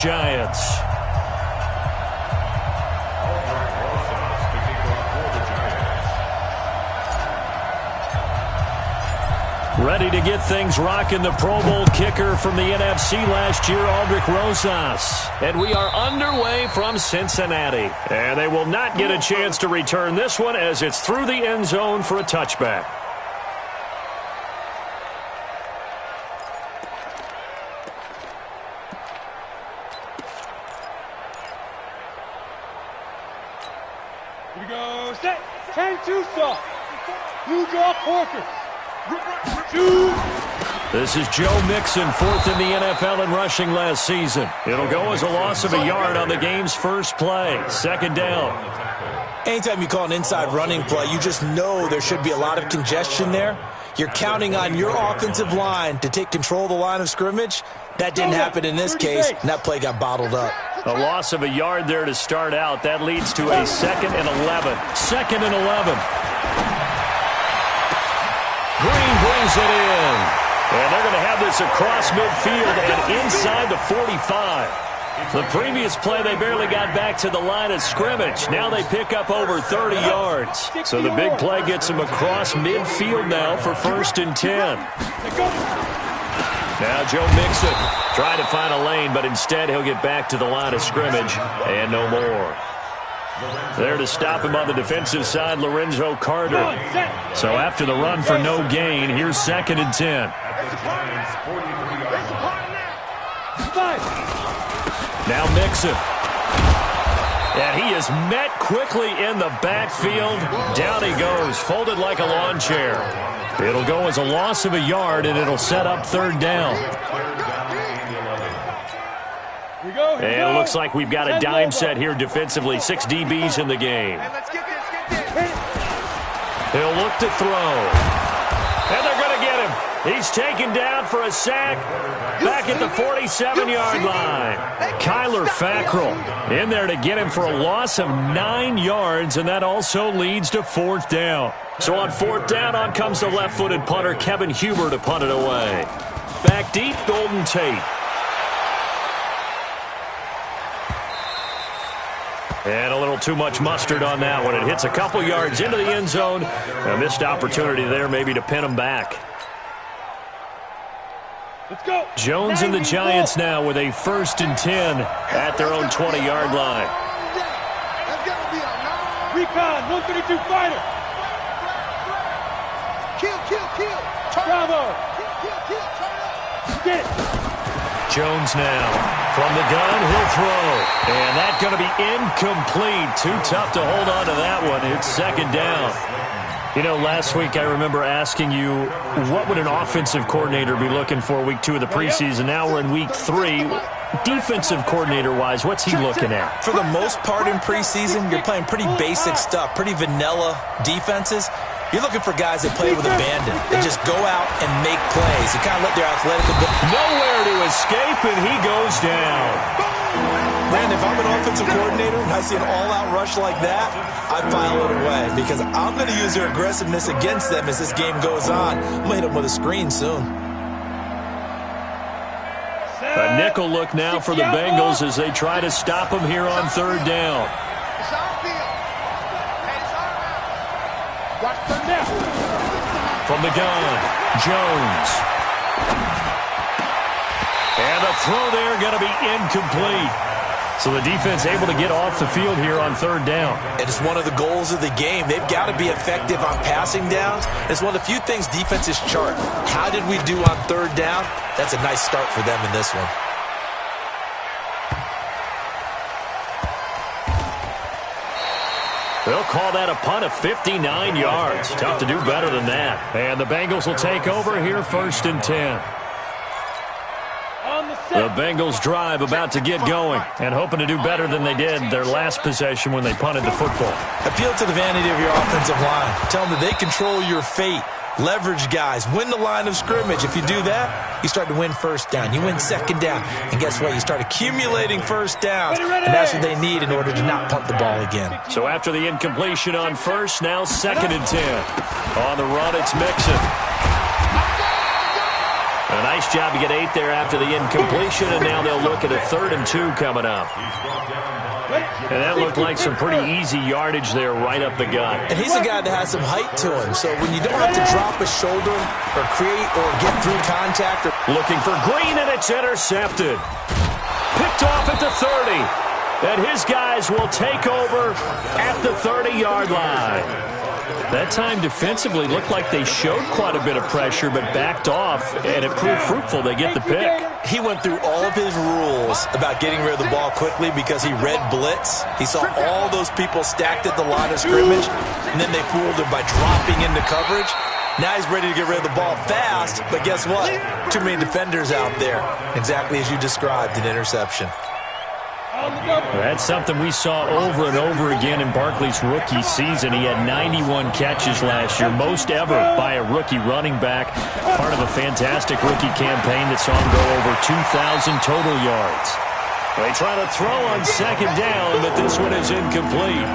Giants. Ready to get things rocking, the Pro Bowl kicker from the NFC last year, Aldrich Rosas. And we are underway from Cincinnati. And they will not get a chance to return this one as it's through the end zone for a touchback. Here we go. Set. 10-2 soft. Blue draw Porker. This is Joe Mixon, fourth in the NFL in rushing last season. It'll go as a loss of a yard on the game's first play. Second down. Anytime you call an inside running play, you just know there should be a lot of congestion there. You're counting on your offensive line to take control of the line of scrimmage. That didn't happen in this case, and that play got bottled up. A loss of a yard there to start out. That leads to a 2nd and 11. 2nd and 11. Green brings it in. And they're going to have this across midfield and inside the 45. The previous play, they barely got back to the line of scrimmage. Now they pick up over 30 yards. So the big play gets them across midfield now for 1st and 10. Now Joe Mixon trying to find a lane, but instead he'll get back to the line of scrimmage and no more. There to stop him on the defensive side, Lorenzo Carter. So after the run for no gain, here's 2nd and 10. Now Mixon. And he is met quickly in the backfield. Down he goes, folded like a lawn chair. It'll go as a loss of a yard, and it'll set up 3rd down. And it looks like we've got a dime set here defensively. 6 DBs in the game. He'll look to throw. And they're going to get him. He's taken down for a sack back at the 47-yard line. Kyler Fackrell in there to get him for a loss of 9 yards, and that also leads to 4th down. So on 4th down, on comes the left-footed punter, Kevin Huber, to punt it away. Back deep, Golden Tate. And a little too much mustard on that one. It hits a couple yards into the end zone. A missed opportunity there maybe to pin him back. Let's go. Jones and the Giants now with a 1st and 10 at their own 20-yard line. Recon, 132 fighter. Kill. Bravo. Get it. Jones now from the gun, he'll throw. And that's going to be incomplete. Too tough to hold on to that one. It's 2nd down. You know, last week I remember asking you, what would an offensive coordinator be looking for week 2 of the preseason? Now we're in week 3. Defensive coordinator-wise, what's he looking at? For the most part in preseason, you're playing pretty basic stuff, pretty vanilla defenses. You're looking for guys that play with abandon. They just go out and make plays. You kind of let their athletic ability. Nowhere to escape, and he goes down. Brandon, if I'm an offensive coordinator and I see an all-out rush like that, I file it away because I'm going to use their aggressiveness against them as this game goes on. I'm going to hit them with a screen soon. A nickel look now for the Bengals as they try to stop him here on 3rd down. From the gun, Jones. And the throw there going to be incomplete. So the defense able to get off the field here on 3rd down. It is one of the goals of the game. They've got to be effective on passing downs. It's one of the few things defenses chart. How did we do on 3rd down? That's a nice start for them in this one. They'll call that a punt of 59 yards. Tough to do better than that. And the Bengals will take over here 1st and 10. The Bengals drive about to get going and hoping to do better than they did their last possession when they punted the football. Appeal to the vanity of your offensive line. Tell them that they control your fate. Leverage guys. Win the line of scrimmage. If you do that, you start to win 1st down. You win 2nd down. And guess what? You start accumulating 1st downs. And that's what they need in order to not punt the ball again. So after the incompletion on 1st, now 2nd and 10. On the run, it's Mixon. And Nice job to get 8 there after the incompletion, and now they'll look at a 3rd and 2 coming up. And that looked like some pretty easy yardage there right up the gut. And he's a guy that has some height to him, so when you don't have to drop a shoulder or create or get through contact. Looking for Green, and it's intercepted. Picked off at the 30. And his guys will take over at the 30-yard line. That time defensively looked like they showed quite a bit of pressure but backed off, and it proved fruitful. They get the pick. He went through all of his rules about getting rid of the ball quickly because he read blitz. He saw all those people stacked at the line of scrimmage, and then they fooled him by dropping into coverage. Now he's ready to get rid of the ball fast, but guess what? Too many defenders out there. Exactly as you described, an interception. That's something we saw over and over again in Barkley's rookie season. He had 91 catches last year, most ever by a rookie running back. Part of a fantastic rookie campaign that saw him go over 2,000 total yards. They try to throw on 2nd down, but this one is incomplete.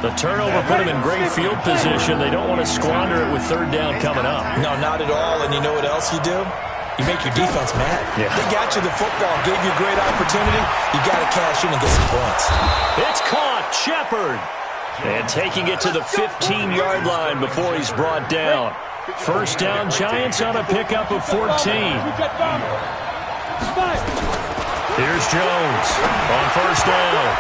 The turnover put him in great field position. They don't want to squander it with 3rd down coming up. No, not at all. And you know what else you do? You make your defense mad. Yeah. They got you the football, gave you a great opportunity. You got to cash in and get some points. It's caught. Shepard. And taking it to the 15-yard line before he's brought down. 1st down, Giants on a pickup of 14. Here's Jones on 1st down.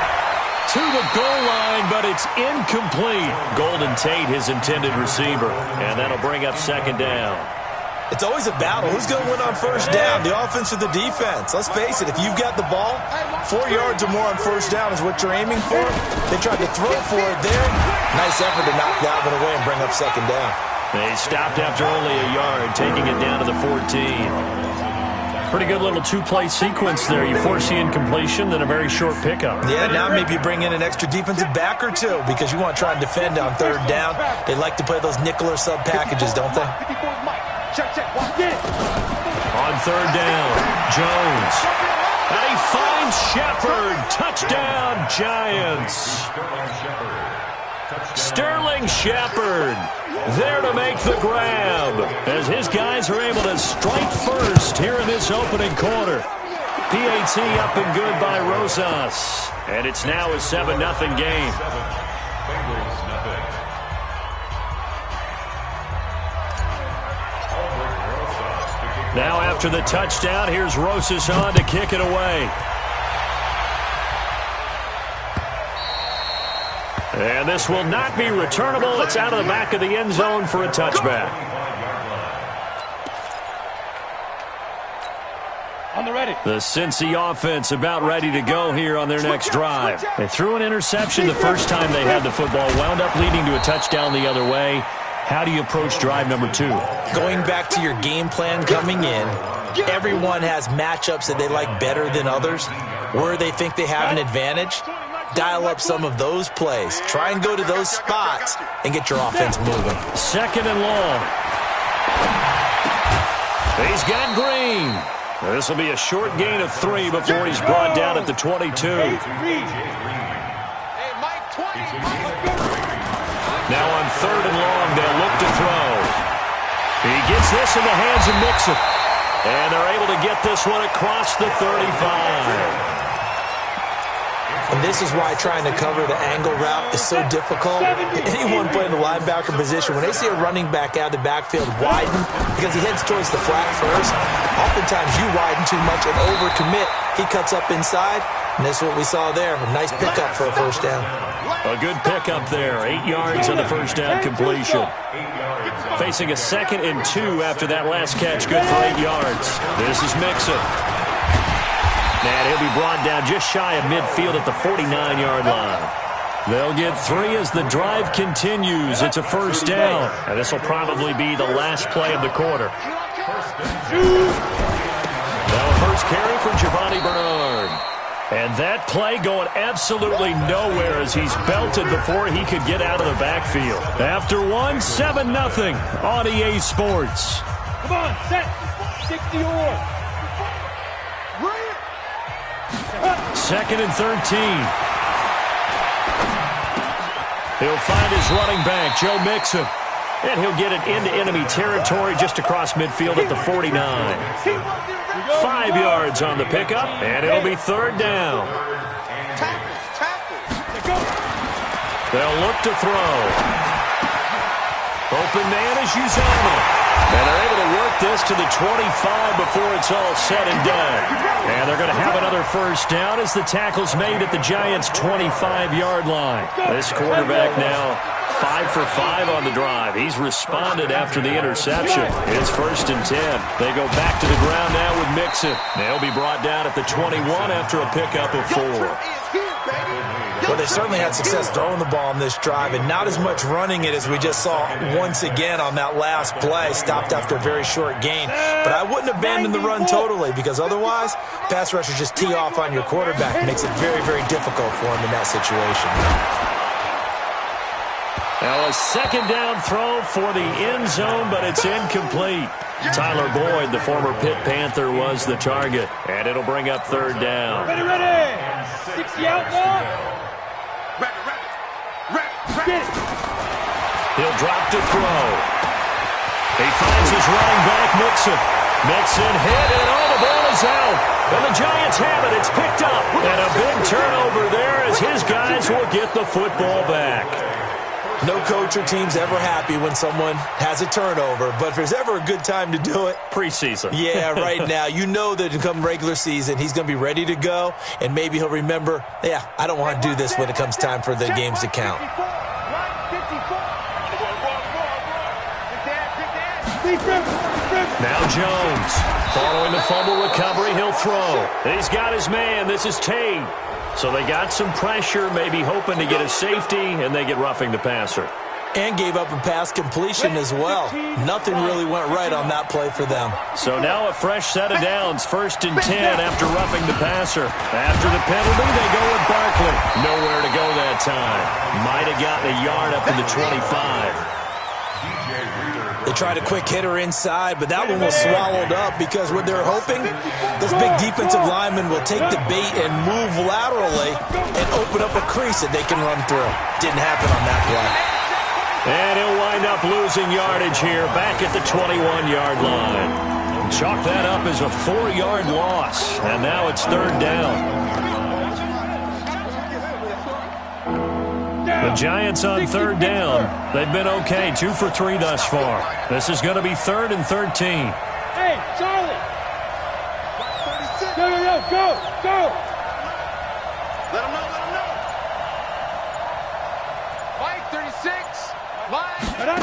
To the goal line, but it's incomplete. Golden Tate, his intended receiver. And that'll bring up 2nd down. It's always a battle. Who's going to win on 1st down, the offense or the defense? Let's face it, if you've got the ball, 4 yards or more on 1st down is what you're aiming for. They tried to throw for it there. Nice effort to knock that one away and bring up 2nd down. They stopped after only a yard, taking it down to the 14. Pretty good little 2-play sequence there. You force the incompletion, then a very short pickup. Yeah, now maybe you bring in an extra defensive back or two because you want to try and defend on 3rd down. They like to play those nickel or sub packages, don't they? On 3rd down, Jones. And he finds Shepard. Touchdown, Giants. Sterling Shepard there to make the grab as his guys are able to strike first here in this opening quarter. PAT up and good by Rosas. And it's now a 7-0 game. Now after the touchdown, here's Rosas on to kick it away. And this will not be returnable. It's out of the back of the end zone for a touchback. The Cincy offense about ready to go here on their next drive. They threw an interception the first time they had the football, wound up leading to a touchdown the other way. How do you approach drive number 2? Going back to your game plan coming in, everyone has matchups that they like better than others, where they think they have an advantage. Dial up some of those plays. Try and go to those spots and get your offense moving. 2nd and long. He's got Green. This will be a short gain of 3 before he's brought down at the 22. Now on 3rd and long, they'll look to throw. He gets this in the hands of Mixon. And they're able to get this one across the 35. And this is why trying to cover the angle route is so difficult. Anyone playing the linebacker position, when they see a running back out of the backfield widen because he heads towards the flat first, oftentimes you widen too much and overcommit. He cuts up inside, and this is what we saw there. A nice pickup for a 1st down. A good pickup there. 8 yards on the 1st down completion. Facing a 2nd and 2 after that last catch. Good for 8 yards. This is Mixon. And he'll be brought down just shy of midfield at the 49-yard line. They'll get 3 as the drive continues. It's a 1st down. And this will probably be the last play of the quarter. Now a first carry for Giovanni Bernard. And that play going absolutely nowhere as he's belted before he could get out of the backfield. After 1, 7-0 on EA Sports. Come on, set. 60-or. 2nd and 13. He'll find his running back, Joe Mixon. And he'll get it into enemy territory just across midfield at the 49. 5 yards on the pickup, and it'll be third down. They'll look to throw. Open man is Uzama. And they're able to work this to the 25 before it's all said and done. And they're going to have another first down as the tackle's made at the Giants' 25-yard line. This quarterback now 5 for 5 on the drive. He's responded after the interception. It's 1st and 10. They go back to the ground now with Mixon. They'll be brought down at the 21 after a pickup of 4. Well, they certainly had success throwing the ball on this drive, and not as much running it as we just saw once again on that last play. Stopped after a very short gain. But I wouldn't abandon the run totally, because otherwise, pass rushers just tee off on your quarterback. It makes it very, very difficult for him in that situation. Now a second down throw for the end zone, but it's incomplete. Tyler Boyd, the former Pitt Panther, was the target, and it'll bring up third down. Ready. 60 outlaw. He'll drop to throw. He finds his running back, Mixon. Mixon hit, and the ball is out. And the Giants have it. It's picked up. And a big turnover there as his guys will get the football back. No coach or team's ever happy when someone has a turnover, but if there's ever a good time to do it, preseason. Yeah, right now. You know that come regular season, he's going to be ready to go, and maybe he'll remember, yeah, I don't want to do this when it comes time for the games to count. Now Jones. Following the fumble recovery, he'll throw. He's got his man. This is Tate. So they got some pressure, maybe hoping to get a safety, and they get roughing the passer. And gave up a pass completion as well. Nothing really went right on that play for them. So now a fresh set of downs, 1st and 10 after roughing the passer. After the penalty, they go with Barkley. Nowhere to go that time. Might have gotten a yard up to the 25. They tried a quick hitter inside, but that one was swallowed up because what they're hoping, this big defensive lineman will take the bait and move laterally and open up a crease that they can run through. Didn't happen on that play. And he'll wind up losing yardage here back at the 21-yard line. Chalk that up as a 4-yard loss, and now it's third down. The Giants on third down. They've been okay, 2 for 3 thus far. This is going to be 3rd and 13. Hey, Charlie. Go. Let him know. Mike, 36. Line.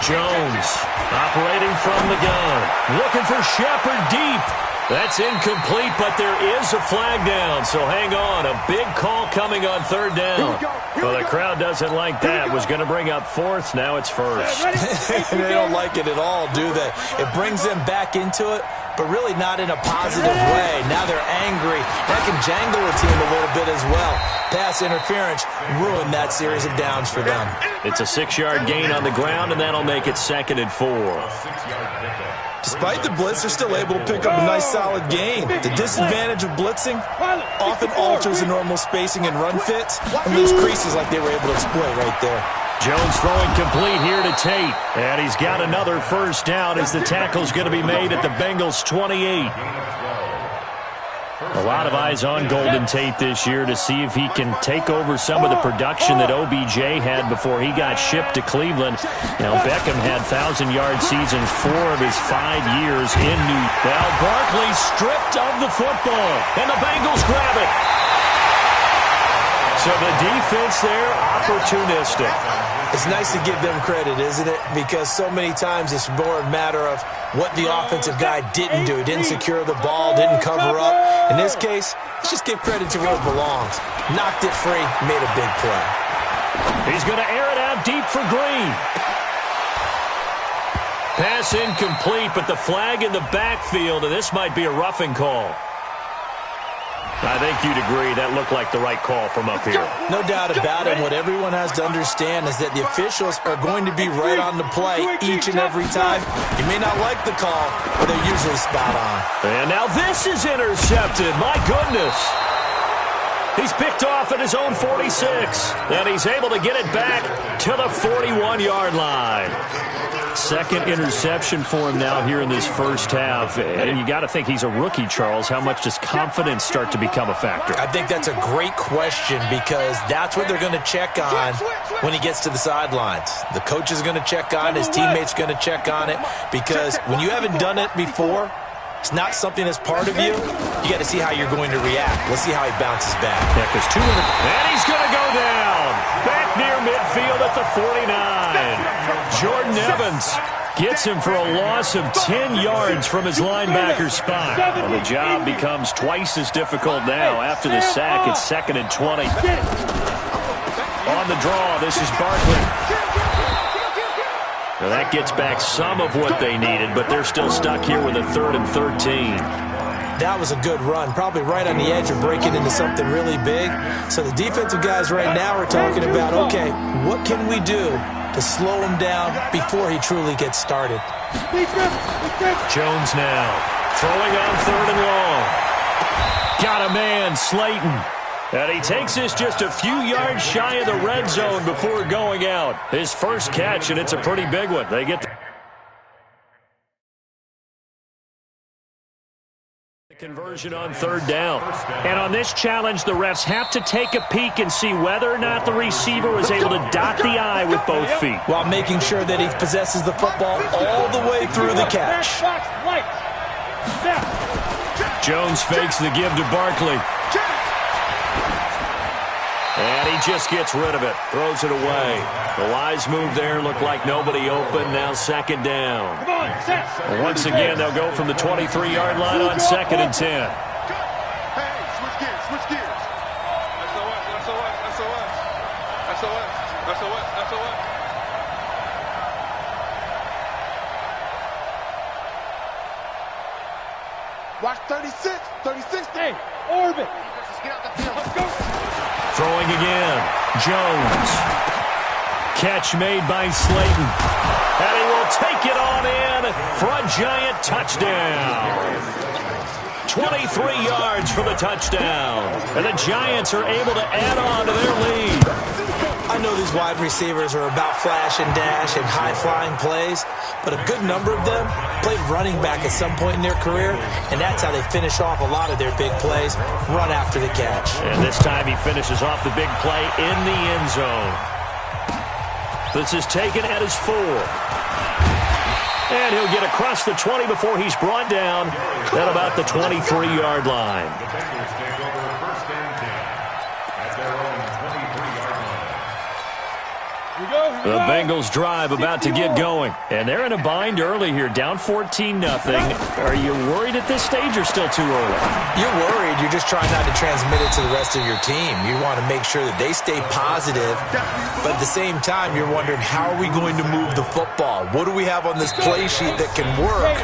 Jones operating from the gun. Looking for Shepard deep. That's incomplete, but there is a flag down, so hang on. A big call coming on third down. Well, the crowd doesn't like that. Was going to bring up 4th. Now it's 1st. They don't like it at all, do they? It brings them back into it, but really not in a positive way. Now they're angry. That can jangle a team a little bit as well. Pass interference ruined that series of downs for them. It's a 6-yard gain on the ground, and that'll make it 2nd and 4. Despite the blitz, they're still able to pick up a nice solid gain. The disadvantage of blitzing often alters the normal spacing and run fits and leaves creases like they were able to exploit right there. Jones throwing complete here to Tate. And he's got another first down as the tackle's going to be made at the Bengals' 28. A lot of eyes on Golden Tate this year to see if he can take over some of the production that OBJ had before he got shipped to Cleveland. Now, Beckham had 1,000-yard seasons 4 of his 5 years in New York. Now, Barkley stripped of the football, and the Bengals grab it. So the defense there, opportunistic. It's nice to give them credit, isn't it? Because so many times it's more a matter of what the offensive guy didn't do. He didn't secure the ball, didn't cover up. In this case, let's just give credit to where it belongs. Knocked it free, made a big play. He's going to air it out deep for Green. Pass incomplete, but the flag in the backfield, and this might be a roughing call. I think you'd agree that looked like the right call from up here. No doubt about it. What everyone has to understand is that the officials are going to be right on the play each and every time. You may not like the call, but they're usually spot on. And now this is intercepted. My goodness. He's picked off at his own 46, and he's able to get it back to the 41-yard line. Second interception for him now here in this first half. And you got to think he's a rookie, Charles. How much does confidence start to become a factor? I think that's a great question because that's what they're going to check on when he gets to the sidelines. The coach is going to check on, his teammates going to check on it, because when you haven't done it before, it's not something that's part of you. You got to see how you're going to react. Let's see how he bounces back. Yeah, because and he's going to go down. Back near midfield at the 49. Jordan Evans gets him for a loss of 10 yards from his linebacker spot. Well, the job becomes twice as difficult now. After the sack, it's 2nd and 20. On the draw, this is Barkley. Now that gets back some of what they needed, but they're still stuck here with a 3rd and 13. That was a good run, probably right on the edge of breaking into something really big. So the defensive guys right now are talking about, okay, what can we do to slow him down before he truly gets started? Jones now throwing on 3rd and long. Got a man, Slayton. And he takes this just a few yards shy of the red zone before going out. His first catch, and it's a pretty big one. They get the conversion on 3rd down. And on this challenge, the refs have to take a peek and see whether or not the receiver was able to dot the I with both feet, while making sure that he possesses the football all the way through the catch. Jones fakes the give to Barkley. And he just gets rid of it, throws it away. The wise move there, looked like nobody open, now 2nd down. Once again, they'll go from the 23-yard line on 2nd and 10. Hey, switch gears, switch gears. SOS. Watch 36. Hey, orbit. Let's go. Throwing again, Jones. Catch made by Slayton. And he will take it on in for a giant touchdown. 23 yards for the touchdown. And the Giants are able to add on to their lead. I know these wide receivers are about flash and dash and high-flying plays, but a good number of them played running back at some point in their career, and that's how they finish off a lot of their big plays, run after the catch. And this time he finishes off the big play in the end zone. This is taken at his 4. And he'll get across the 20 before he's brought down at about the 23-yard line. The Bengals drive about to get going. And they're in a bind early here, down 14-0. Are you worried at this stage or still too early? You're worried. You're just trying not to transmit it to the rest of your team. You want to make sure that they stay positive. But at the same time, you're wondering, how are we going to move the football? What do we have on this play sheet that can work?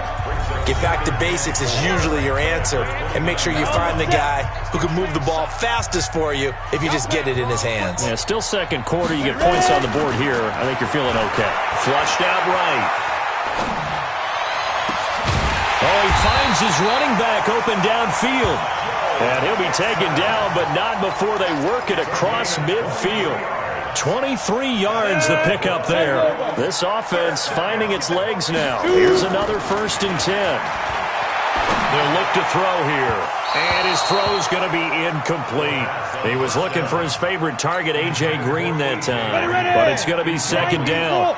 Get back to basics is usually your answer. And make sure you find the guy who can move the ball fastest for you if you just get it in his hands. Yeah, still second quarter. You get points on the board here. I think you're feeling okay. Flushed out right. Oh, he finds his running back open downfield. And he'll be taken down, but not before they work it across midfield. 23 yards the pickup there. This offense finding its legs now. Here's another 1st and 10. They'll look to throw here. And his throw's going to be incomplete. He was looking for his favorite target, A.J. Green, that time. But it's going to be 2nd down.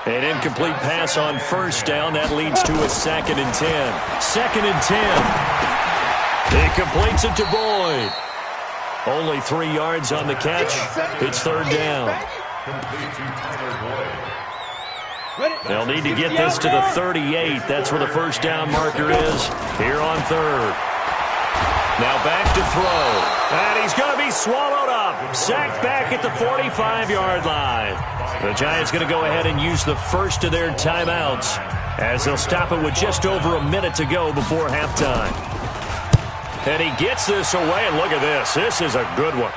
An incomplete pass on 1st down. That leads to a 2nd and 10. 2nd and 10. He completes it to Boyd. Only 3 yards on the catch. It's 3rd down. They'll need to get this to the 38. That's where the 1st down marker is here on 3rd. Now back to throw. And he's going to be swallowed up. Sacked back at the 45-yard line. The Giants going to go ahead and use the first of their timeouts as they'll stop it with just over a minute to go before halftime. And he gets this away, and look at this. This is a good one.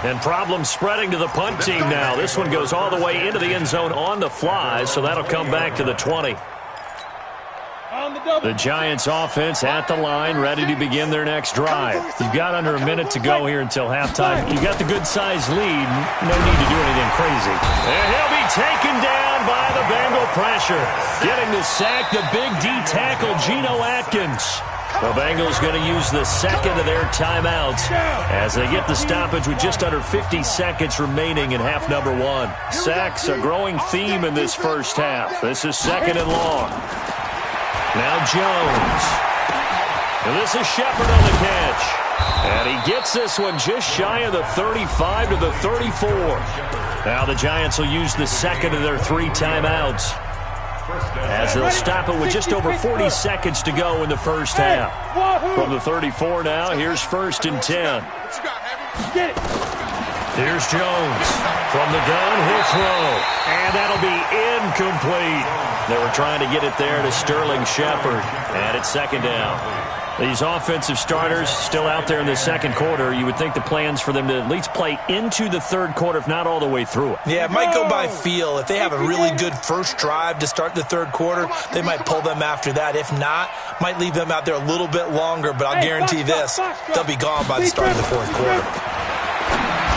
And problems spreading to the punt team now. This one goes all the way into the end zone on the fly, so that'll come back to the 20. On the The Giants offense at the line, ready to begin their next drive. You've got under a minute to go here until halftime. You got the good-sized lead. No need to do anything crazy. And he'll be taken down by the Bengal pressure. Getting the sack, the big D tackle, Geno Atkins. The Bengals going to use the second of their timeouts as they get the stoppage with just under 50 seconds remaining in half number one. Sacks, a growing theme in this first half. This is second and long. Now Jones. And this is Shepard on the catch. And he gets this one just shy of the 35 to the 34. Now the Giants will use the second of their three timeouts as they'll stop it with just over 40 seconds to go in the first half. From the 34 now, here's 1st and 10. Here's Jones. From the gun, he'll throw. And that'll be incomplete. They were trying to get it there to Sterling Shepard. And it's second down. These offensive starters still out there in the second quarter. You would think the plans for them to at least play into the third quarter, if not all the way through it. Yeah, it might go by feel. If they have a really good first drive to start the third quarter, they might pull them after that. If not, might leave them out there a little bit longer, but I'll guarantee this, they'll be gone by the start of the fourth quarter.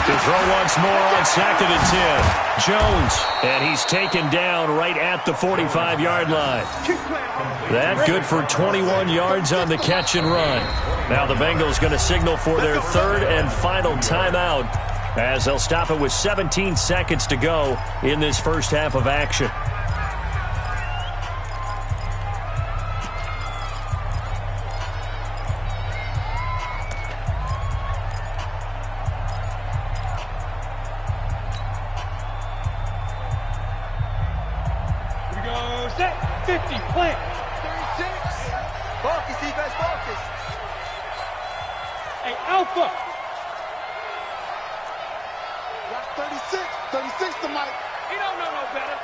To throw once more on 2nd and 10. Jones, and he's taken down right at the 45-yard line. That good for 21 yards on the catch and run. Now the Bengals going to signal for their third and final timeout as they'll stop it with 17 seconds to go in this first half of action. Set, 50, plant. 36. Focus, defense, focus. Hey, Alpha. Watch 36. 36 to Mike. He don't know no better.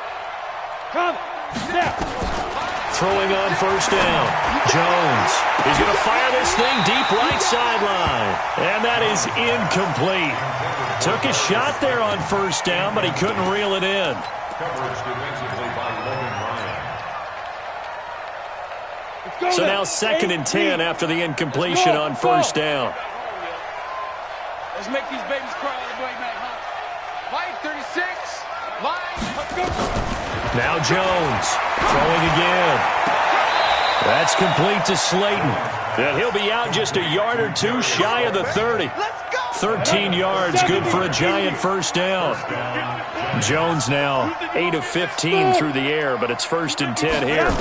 Come. Now. Throwing on 1st down. Jones. He's going to fire this thing deep right sideline. And that is incomplete. Took a shot there on 1st down, but he couldn't reel it in. So now 2nd and 10 after the incompletion on 1st down. Let's make these babies cry all the way, man. Mike, 36. Line. Let's go. Now Jones throwing again. That's complete to Slayton. And he'll be out just a yard or two shy of the 30. 13 yards, good for a Giant first down. Jones now 8 of 15 through the air, but it's 1st and 10 here.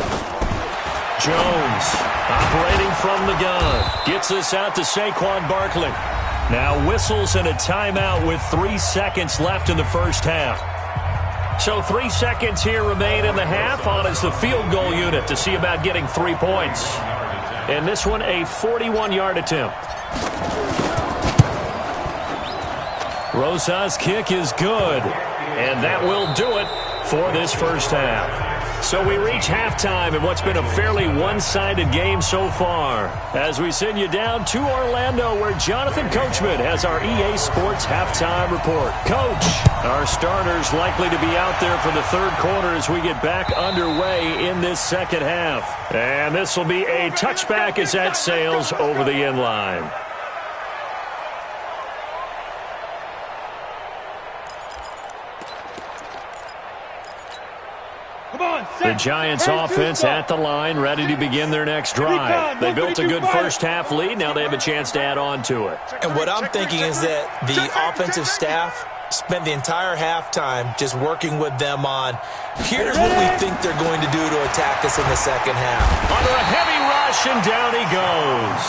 Jones operating from the gun. Gets this out to Saquon Barkley. Now whistles and a timeout with 3 seconds left in the first half. So 3 seconds here remain in the half on as the field goal unit to see about getting 3 points. And this one a 41-yard attempt. Rosa's kick is good. And that will do it for this first half. So we reach halftime in what's been a fairly one-sided game so far. As we send you down to Orlando, where Jonathan Coachman has our EA Sports halftime report. Coach, our starters likely to be out there for the third quarter as we get back underway in this second half. And this will be a touchback as that sails over the end line. The Giants offense at the line, ready to begin their next drive. They built a good first half lead. Now they have a chance to add on to it. And what I'm thinking is that the offensive staff spent the entire halftime just working with them on, here's what we think they're going to do to attack us in the second half. Under a heavy rush, and down he goes.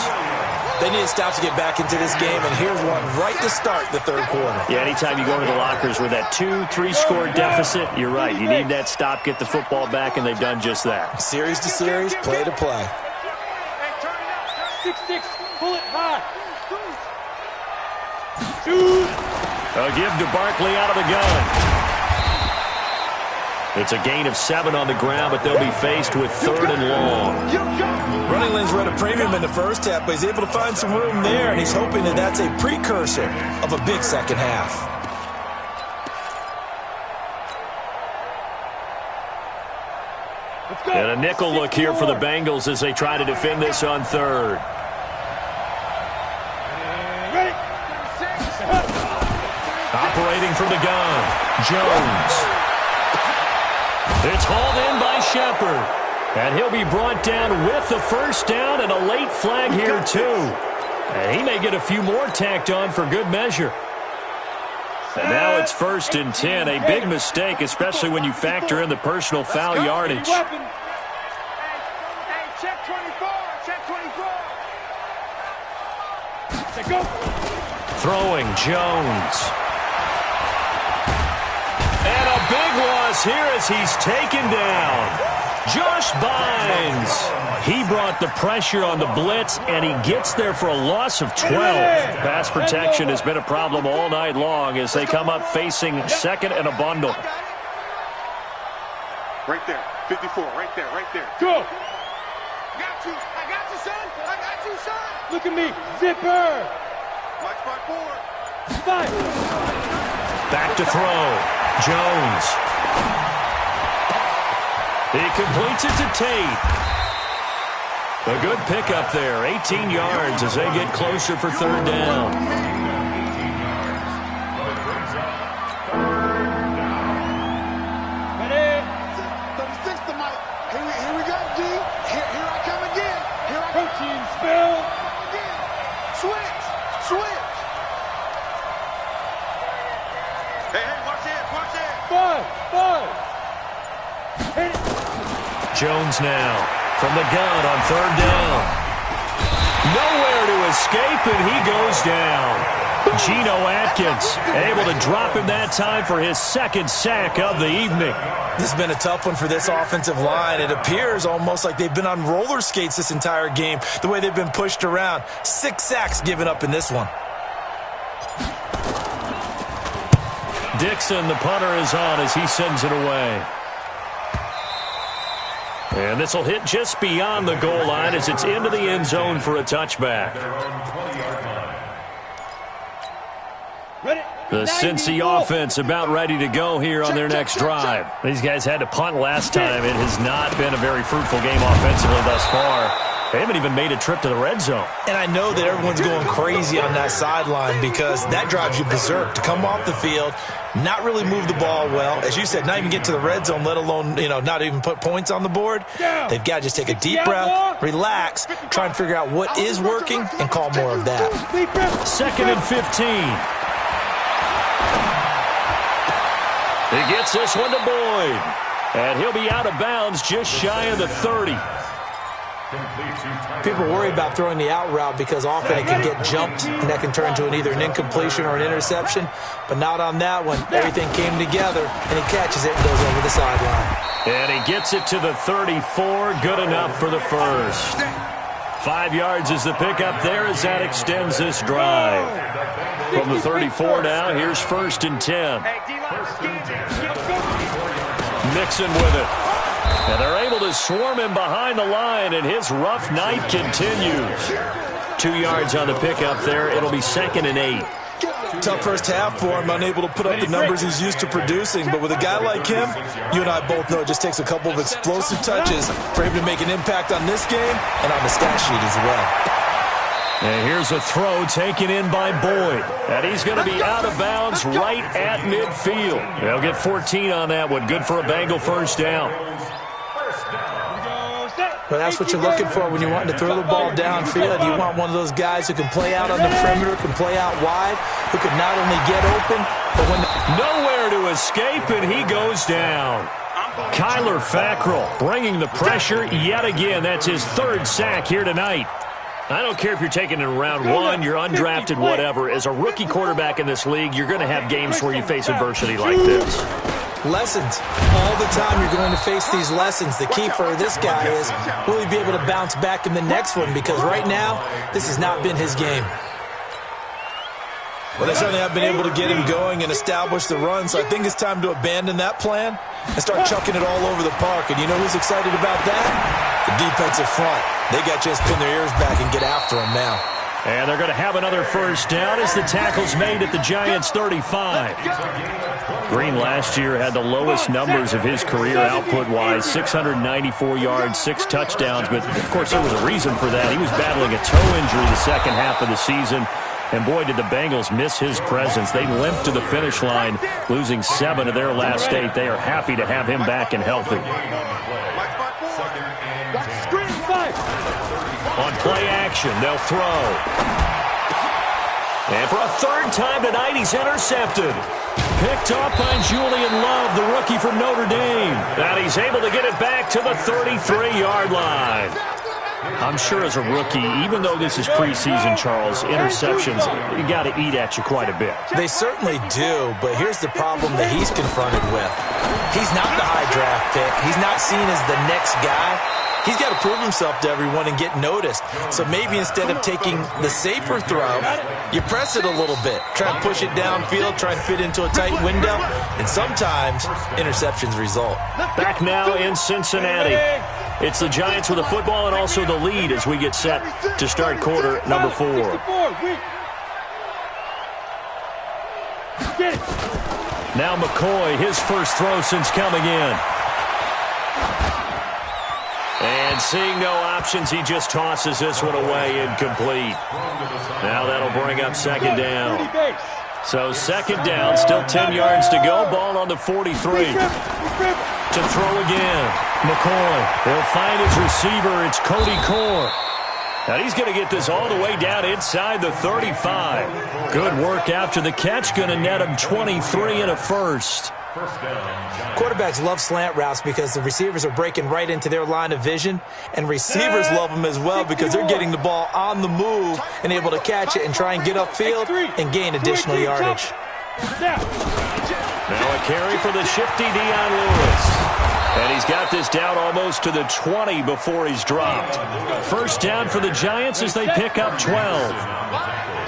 They need to stop to get back into this game, and here's one right to start the third quarter. Yeah, anytime you go into the lockers with that 2-3 score deficit, you're right. You need that stop, get the football back, and they've done just that. Series to series, play to play. 6-6, pull it high. Shoot. A give to Barkley out of the gun. It's a gain of 7 on the ground, but they'll be faced with 3rd and long. Running lanes were at a premium in the first half, but he's able to find some room there, and he's hoping that that's a precursor of a big second half. Let's And a nickel look here for the Bengals as they try to defend this on third. Operating from the gun, Jones. It's hauled in by Shepard. And he'll be brought down with the first down and a late flag here, too. And he may get a few more tacked on for good measure. And now it's 1st and 10. A big mistake, especially when you factor in the personal foul yardage. Hey, check 24. Check 24. Throwing, Jones. And a big loss here as he's taken down. Josh Bynes. He brought the pressure on the blitz, and he gets there for a loss of 12. Pass protection has been a problem all night long as they come up facing second and a bundle. Right there. 54. Right there. Right there. Go. I got you, son. I got you, son. Look at me. Zipper. Watch my board. Fight. Back to throw. Jones. He completes it to Tate. A good pickup there. 18 yards as they get closer for third down. Ready? 36 to Mike. Here we go, G. Here I come again. Here I come Coaching spell. again. Switch. Hey, watch it. Five. Hit it. Jones now from the gun on third down. Nowhere to escape, and he goes down. Geno Atkins able to drop him that time for his second sack of the evening. This has been a tough one for this offensive line. It appears almost like they've been on roller skates this entire game, the way they've been pushed around. 6 sacks given up in this one. Dixon, the punter, is on as he sends it away. And this will hit just beyond the goal line as it's into the end zone for a touchback. The Cincy offense about ready to go here on their next drive. These guys had to punt last time. It has not been a very fruitful game offensively thus far. They haven't even made a trip to the red zone. And I know that everyone's going crazy on that sideline because that drives you berserk to come off the field, not really move the ball well. As you said, not even get to the red zone, let alone, not even put points on the board. They've got to just take a deep breath, relax, try and figure out what is working, and call more of that. 2nd and 15. He gets this one to Boyd. And he'll be out of bounds just shy of the 30. People worry about throwing the out route because often it can get jumped, and that can turn into either an incompletion or an interception. But not on that one. Everything came together, and he catches it and goes over the sideline. And he gets it to the 34. Good enough for the first. 5 yards is the pickup there as that extends this drive. From the 34 now, here's 1st and 10. Mixon with it. And they're able to swarm him behind the line, and his rough night continues. 2 yards on the pickup there. It'll be 2nd and 8. Tough first half for him, unable to put up the numbers he's used to producing. But with a guy like him, you and I both know it just takes a couple of explosive touches for him to make an impact on this game and on the stat sheet as well. And here's a throw taken in by Boyd. And he's going to be out of bounds right at midfield. They'll get 14 on that one. Good for a Bengal first down. Well, that's what you're looking for when you're wanting to throw the ball downfield. You want one of those guys who can play out on the perimeter, can play out wide, who can not only get open, but when... Nowhere to escape, and he goes down. Kyler Fackrell bringing the pressure yet again. That's his 3rd sack here tonight. I don't care if you're taking it in round 1, you're undrafted, whatever. As a rookie quarterback in this league, you're going to have games where you face adversity like this. Lessons. All the time you're going to face these lessons. The key for this guy is, will he be able to bounce back in the next one? Because right now, this has not been his game. Well, they certainly have been able to get him going and establish the run, so I think it's time to abandon that plan and start chucking it all over the park. And you know who's excited about that? The defensive front. They got to just pin their ears back and get after him now. And they're going to have another first down as the tackle's made at the Giants' 35. Green last year had the lowest numbers of his career output-wise, 694 yards, 6 touchdowns. But, of course, there was a reason for that. He was battling a toe injury the second half of the season. And, boy, did the Bengals miss his presence. They limped to the finish line, losing 7 of their last 8. They are happy to have him back and healthy. On play action, they'll throw. And for a third time tonight, he's intercepted. Picked off by Julian Love, the rookie from Notre Dame. And he's able to get it back to the 33-yard line. I'm sure as a rookie, even though this is preseason, Charles, interceptions, you got to eat at you quite a bit. They certainly do, but here's the problem that he's confronted with. He's not the high draft pick. He's not seen as the next guy. He's got to prove himself to everyone and get noticed. So maybe instead of taking the safer throw, you press it a little bit. Try to push it downfield, try to fit into a tight window, and sometimes interceptions result. Back now in Cincinnati. It's the Giants with the football and also the lead as we get set to start quarter number 4. Now McCoy, his first throw since coming in. And seeing no options, he just tosses this one away incomplete. Now that'll bring up second down. So second down, still 10 yards to go. Ball on the 43. To throw again. McCoy, he'll find his receiver. It's Cody Core. And he's going to get this all the way down inside the 35. Good work after the catch. Going to net him 23 and a first. Quarterbacks love slant routes because the receivers are breaking right into their line of vision, and receivers love them as well because they're getting the ball on the move and able to catch it and try and get upfield and gain additional yardage. Now a carry for the shifty Dion Lewis. And he's got this down almost to the 20 before he's dropped. First down for the Giants as they pick up 12.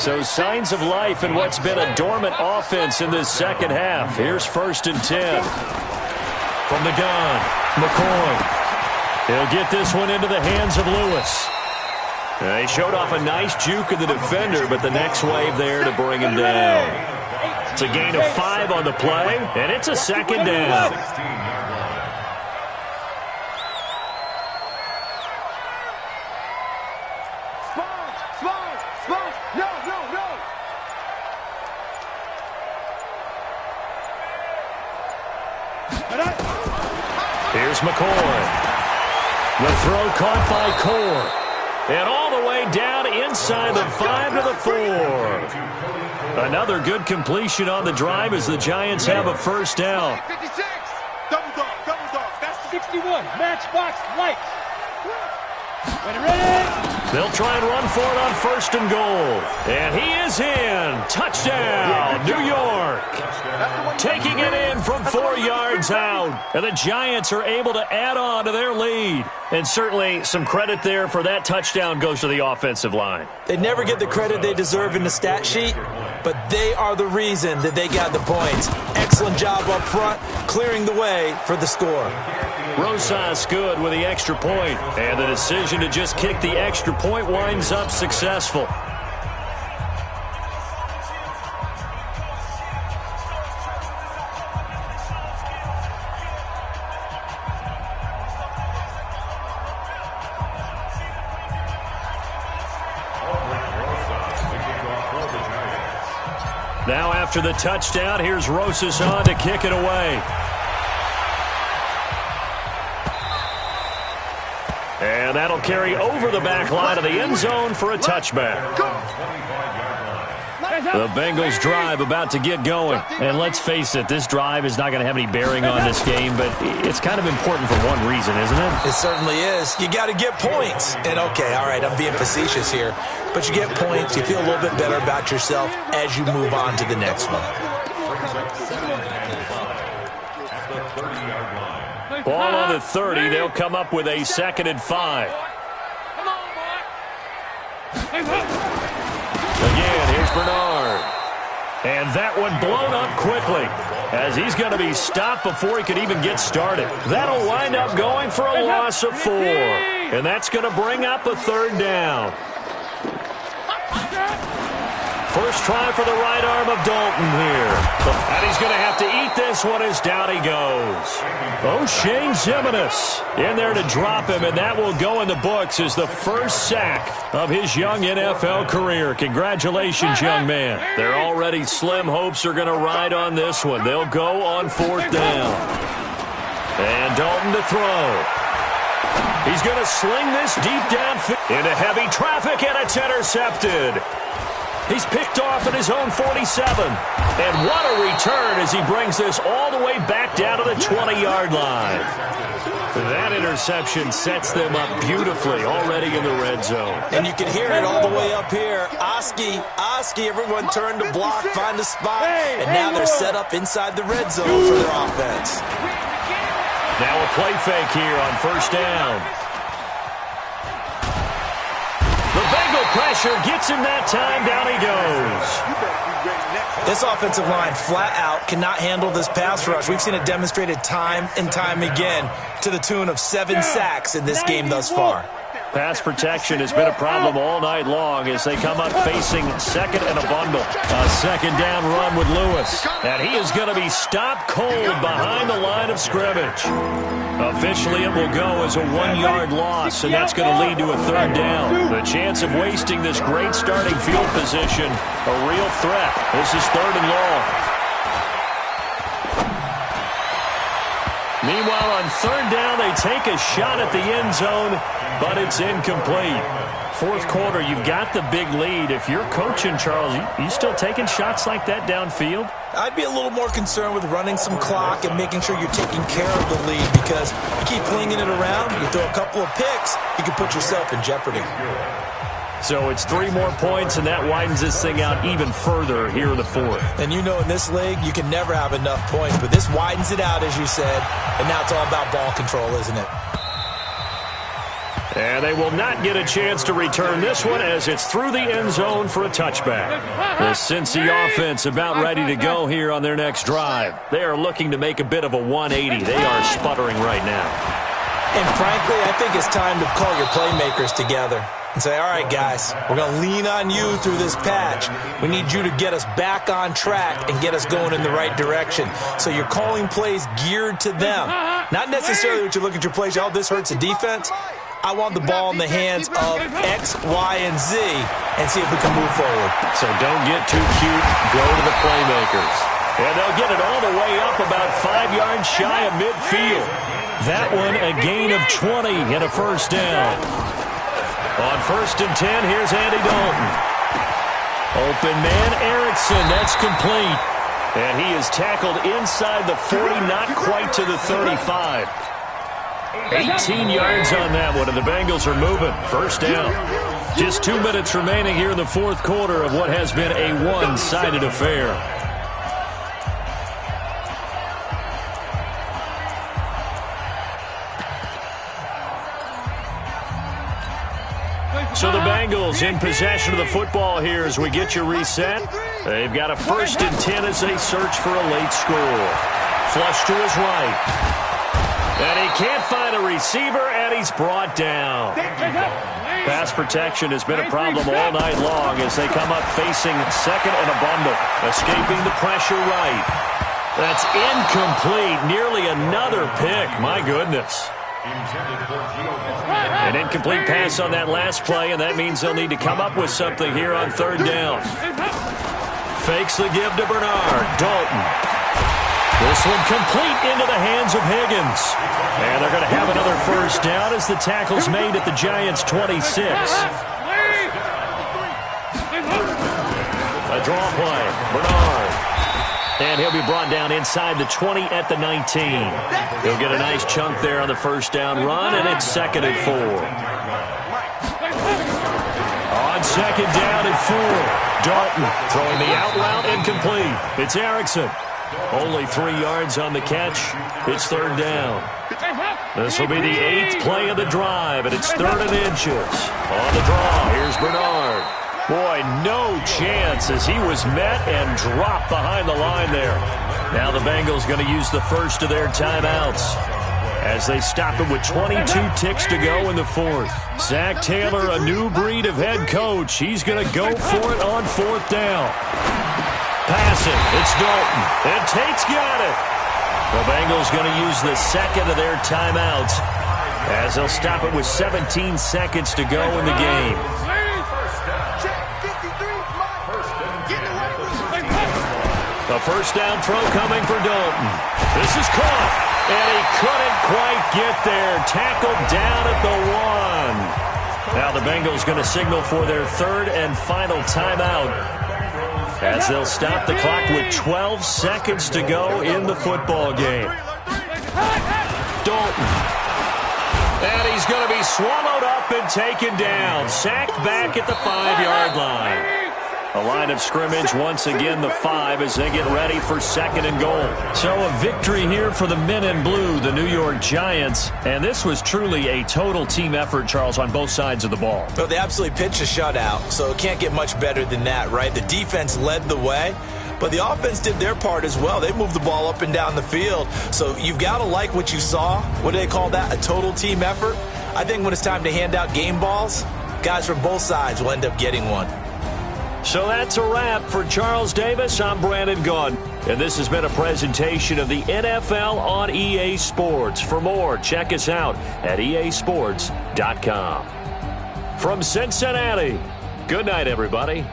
So signs of life in what's been a dormant offense in this second half. Here's 1st and 10. From the gun, McCoy. He'll get this one into the hands of Lewis. He showed off a nice juke of the defender, but the next wave there to bring him down. It's a gain of 5 on the play, and it's a second down. Here's McCoy. The throw caught by Core. And all the way down inside the 5 to the 4. Another good completion on the drive as the Giants have a first down. 56. Double dog. That's 61. Matchbox lights. Ready. They'll try and run for it on 1st and goal. And he is in. Touchdown, New York. Taking it in from 4 yards out. And the Giants are able to add on to their lead. And certainly some credit there for that touchdown goes to the offensive line. They never get the credit they deserve in the stat sheet, but they are the reason that they got the points. Excellent job up front, clearing the way for the score. Rosas good with the extra point, and the decision to just kick the extra point winds up successful. Now after the touchdown, here's Rosas on to kick it away. And that'll carry over the back line of the end zone for a touchback. The Bengals drive about to get going. And let's face it, this drive is not going to have any bearing on this game, but it's kind of important for one reason, isn't it? It certainly is. You got to get points. And okay, all right, I'm being facetious here, but you get points, you feel a little bit better about yourself as you move on to the next one. Ball on the 30. They'll come up with a 2nd and 5. Again, here's Bernard. And that one blown up quickly as he's going to be stopped before he could even get started. That'll wind up going for a loss of 4. And that's going to bring up a 3rd down. First try for the right arm of Dalton here. And he's going to have to eat this one as down he goes. O'Shane Ximines in there to drop him, and that will go in the books as the first sack of his young NFL career. Congratulations, young man. Their already slim hopes are going to ride on this one. They'll go on fourth down. And Dalton to throw. He's going to sling this deep downfield into heavy traffic, and it's intercepted. He's picked off at his own 47. And what a return as he brings this all the way back down to the 20-yard line. That interception sets them up beautifully already in the red zone. And you can hear it all the way up here. Oski, everyone turned to block, find a spot, and now they're set up inside the red zone for their offense. Now a play fake here on first down. The Bengal pressure gets him that time. Down he goes. This offensive line flat out cannot handle this pass rush. We've seen it demonstrated time and time again to the tune of 7 sacks in this game thus far. Pass protection has been a problem all night long as they come up facing second and a bundle. A second down run with Lewis. And he is going to be stopped cold behind the line of scrimmage. Officially, it will go as a 1-yard loss, and that's going to lead to a third down. The chance of wasting this great starting field position, a real threat. This is third and long. Meanwhile, on third down, they take a shot at the end zone, but it's incomplete. Fourth quarter, you've got the big lead. If you're coaching, Charles, you still taking shots like that downfield? I'd be a little more concerned with running some clock and making sure you're taking care of the lead, because you keep flinging it around, you throw a couple of picks, you can put yourself in jeopardy. So it's 3 more points, and that widens this thing out even further here in the fourth. And you know in this league, you can never have enough points, but this widens it out, as you said, and now it's all about ball control, isn't it? And they will not get a chance to return this one as it's through the end zone for a touchback. The Cincy offense about ready to go here on their next drive. They are looking to make a bit of a 180. They are sputtering right now. And frankly, I think it's time to call your playmakers together and say, all right, guys, we're going to lean on you through this patch. We need you to get us back on track and get us going in the right direction. So you're calling plays geared to them. Not necessarily what you look at your plays, oh, this hurts the defense. I want the ball in the hands of X, Y, and Z and see if we can move forward. So don't get too cute. Go to the playmakers. And they'll get it all the way up about 5 yards shy of midfield. That one a gain of 20 and a first down. On first and 10, here's Andy Dalton. Open man, Erickson. That's complete. And he is tackled inside the 40, not quite to the 35. 18 yards on that one, and the Bengals are moving. First down. Just 2 minutes remaining here in the fourth quarter of what has been a one-sided affair. So the Bengals in possession of the football here as we get you reset. They've got a first and 10 as they search for a late score. Flush to his right. And he can't find a receiver, and he's brought down. Pass protection has been a problem all night long as they come up facing second and a bundle. Escaping the pressure right. That's incomplete. Nearly another pick. My goodness. An incomplete pass on that last play, and that means they'll need to come up with something here on third down. Fakes the give to Bernard. Dalton. This one complete into the hands of Higgins. And they're going to have another first down as the tackle's made at the Giants' 26. A draw play. Bernard. And he'll be brought down inside the 20 at the 19. He'll get a nice chunk there on the first down run, and it's second and 4. On second down and 4. Dalton throwing the out route incomplete. It's Erickson. Only 3 yards on the catch. It's third down. This will be the 8th play of the drive, and it's 3rd and inches. On the draw, here's Bernard. Boy, no chance as he was met and dropped behind the line there. Now the Bengals going to use the first of their timeouts. as they stop it with 22 ticks to go in the fourth. Zach Taylor, a new breed of head coach. He's going to go for it on fourth down. Passing, it's Dalton, and Tate's got it. The Bengals going to use the second of their timeouts as they'll stop it with 17 seconds to go in the game. A first down throw coming for Dalton. This is caught, and he couldn't quite get there. Tackled down at the 1. Now the Bengals going to signal for their third and final timeout as they'll stop the clock with 12 seconds to go in the football game. Dalton. And he's going to be swallowed up and taken down. Sacked back at the 5-yard line. A line of scrimmage, once again, the 5 as they get ready for second and goal. So a victory here for the men in blue, the New York Giants. And this was truly a total team effort, Charles, on both sides of the ball. Well, they absolutely pitched a shutout, so it can't get much better than that, right? The defense led the way, but the offense did their part as well. They moved the ball up and down the field. So you've got to like what you saw. What do they call that? A total team effort? I think when it's time to hand out game balls, guys from both sides will end up getting one. So that's a wrap for Charles Davis. I'm Brandon Gunn, and this has been a presentation of the NFL on EA Sports. For more, check us out at easports.com. From Cincinnati, good night, everybody.